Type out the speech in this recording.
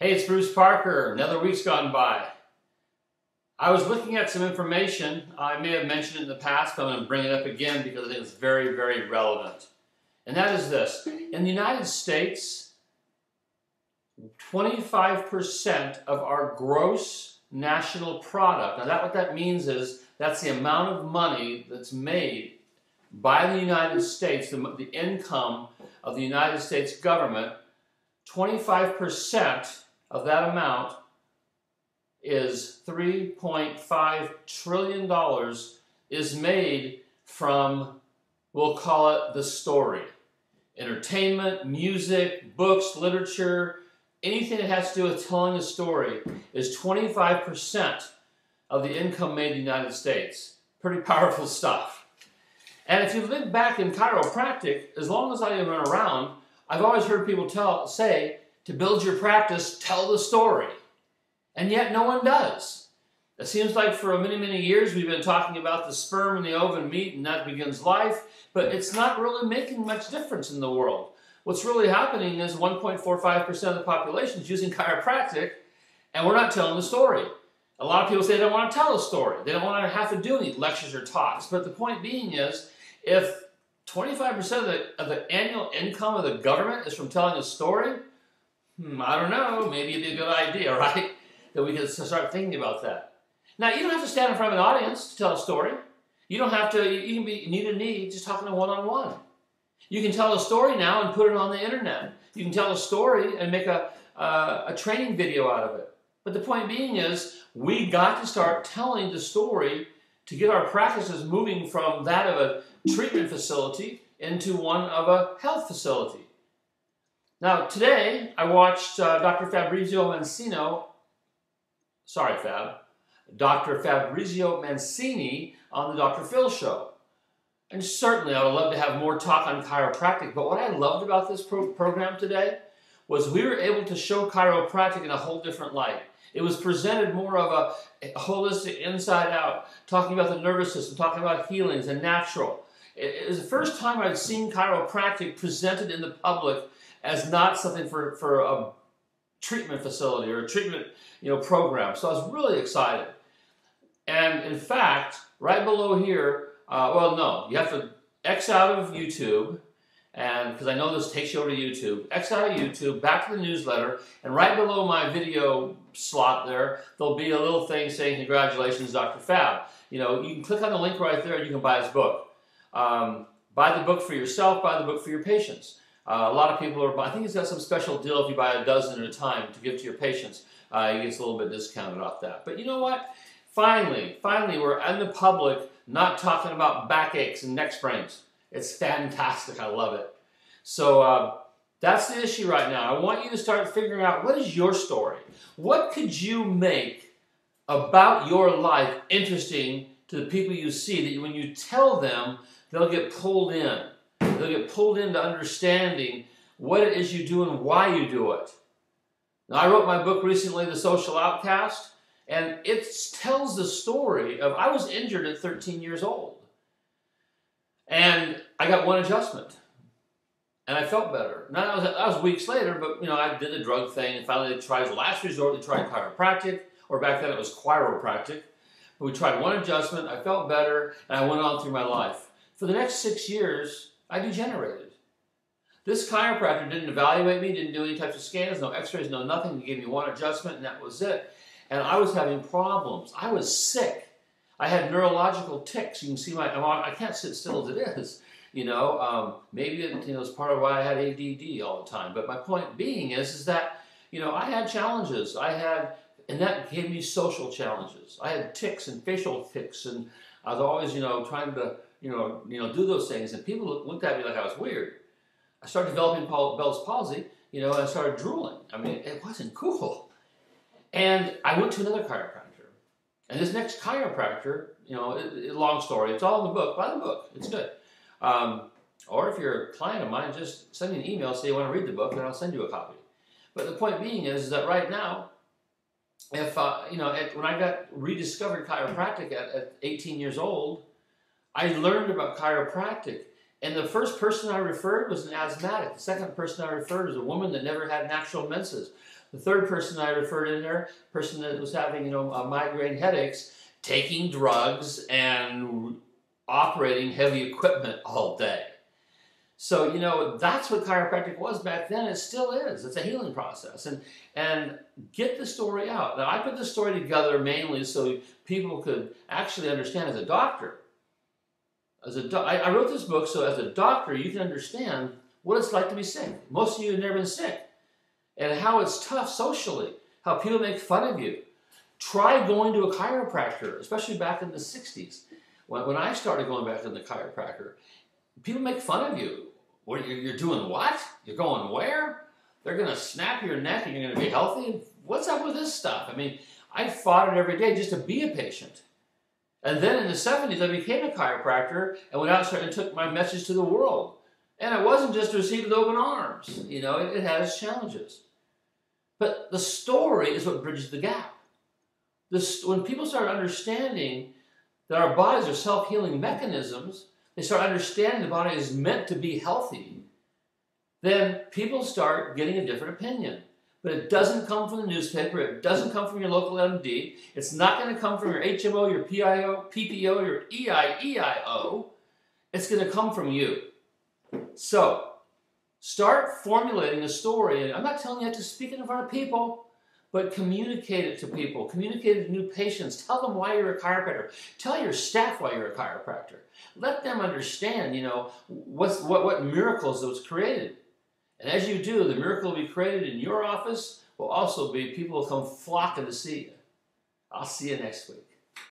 Hey, it's Bruce Parker. Another week's gone by. I was looking at some information. I may have mentioned it in the past, but I'm going to bring it up again because I think it's very, very relevant. And that is this. In the United States, 25% of our gross national product, now what that means is that's the amount of money that's made by the United States, the income of the United States government, 25% of that amount is $3.5 trillion is made from, we'll call it the story. Entertainment, music, books, literature, anything that has to do with telling a story is 25% of the income made in the United States. Pretty powerful stuff. And if you look back in chiropractic, as long as I have been around, I've always heard people say, to build your practice, tell the story. And yet no one does. It seems like for many, many years we've been talking about the sperm and the ovum meet and that begins life, but it's not really making much difference in the world. What's really happening is 1.45% of the population is using chiropractic and we're not telling the story. A lot of people say they don't want to tell a story. They don't want to have to do any lectures or talks. But the point being is, if 25% of the annual income of the government is from telling a story, I don't know, maybe it'd be a good idea, right? That we could start thinking about that. Now, you don't have to stand in front of an audience to tell a story. You don't have to, you can be knee to knee, just talking to one-on-one. You can tell a story now and put it on the internet. You can tell a story and make a training video out of it. But the point being is, we got to start telling the story to get our practices moving from that of a treatment facility into one of a health facility. Now, today, I watched Dr. Fabrizio Mancini on the Dr. Phil show. And certainly, I would love to have more talk on chiropractic, but what I loved about this program today was we were able to show chiropractic in a whole different light. It was presented more of a holistic inside out, talking about the nervous system, talking about healings and natural. It was the first time I'd seen chiropractic presented in the public as not something for a treatment facility or a treatment program. So I was really excited. And in fact, right below here, well, no, you have to X out of YouTube, and because I know this takes you over to YouTube, X out of YouTube, back to the newsletter, and right below my video slot there'll be a little thing saying, congratulations, Dr. Fab. You can click on the link right there and you can buy his book. Buy the book for yourself, buy the book for your patients. A lot of people I think he's got some special deal if you buy a dozen at a time to give to your patients. He gets a little bit discounted off that. But you know what? Finally, we're in the public not talking about backaches and neck sprains. It's fantastic. I love it. So that's the issue right now. I want you to start figuring out, what is your story? What could you make about your life interesting to the people you see, that when you tell them, they'll get pulled in. They'll get pulled into understanding what it is you do and why you do it. Now, I wrote my book recently, The Social Outcast, and it tells the story of, I was injured at 13 years old. And I got one adjustment. And I felt better. Now, that was weeks later, but I did the drug thing, and finally they tried, as a last resort, they tried chiropractic, or back then it was chiropractic. But we tried one adjustment, I felt better, and I went on through my life. For the next 6 years, I degenerated. This chiropractor didn't evaluate me, didn't do any types of scans, no x-rays, no nothing. He gave me one adjustment and that was it. And I was having problems. I was sick. I had neurological tics. You can see I can't sit still as it is. Maybe it's part of why I had ADD all the time. But my point being is that, I had challenges. And that gave me social challenges. I had tics and facial tics, and I was always, trying to do those things, and people looked at me like I was weird. I started developing Bell's palsy, and I started drooling. I mean, it wasn't cool. And I went to another chiropractor. And this next chiropractor, long story, it's all in the book. Buy the book, it's good. Or if you're a client of mine, just send me an email, say you want to read the book, and I'll send you a copy. But the point being is that right now, if, when I got rediscovered chiropractic at 18 years old, I learned about chiropractic, and the first person I referred was an asthmatic. The second person I referred was a woman that never had natural menses. The third person I referred in there, person that was having, migraine headaches, taking drugs and operating heavy equipment all day. So, that's what chiropractic was back then. It still is. It's a healing process. And get the story out. Now, I put the story together mainly so people could actually understand as a doctor. I wrote this book so as a doctor you can understand what it's like to be sick. Most of you have never been sick. And how it's tough socially. How people make fun of you. Try going to a chiropractor, especially back in the 60s. When I started going back to the chiropractor, people make fun of you. You're doing what? You're going where? They're going to snap your neck and you're going to be healthy? What's up with this stuff? I mean, I fought it every day just to be a patient. And then in the 70s, I became a chiropractor and went out and took my message to the world. And it wasn't just received with open arms. It has challenges. But the story is what bridges the gap. When people start understanding that our bodies are self-healing mechanisms, they start understanding the body is meant to be healthy, then people start getting a different opinion. But it doesn't come from the newspaper. It doesn't come from your local MD. It's not going to come from your HMO, your PIO, PPO, your EIEIO. It's going to come from you. So, start formulating a story. And I'm not telling you to speak it in front of people, but communicate it to people. Communicate it to new patients. Tell them why you're a chiropractor. Tell your staff why you're a chiropractor. Let them understand, what miracles those created. And as you do, the miracle will be created in your office will also be people will come flocking to see you. I'll see you next week.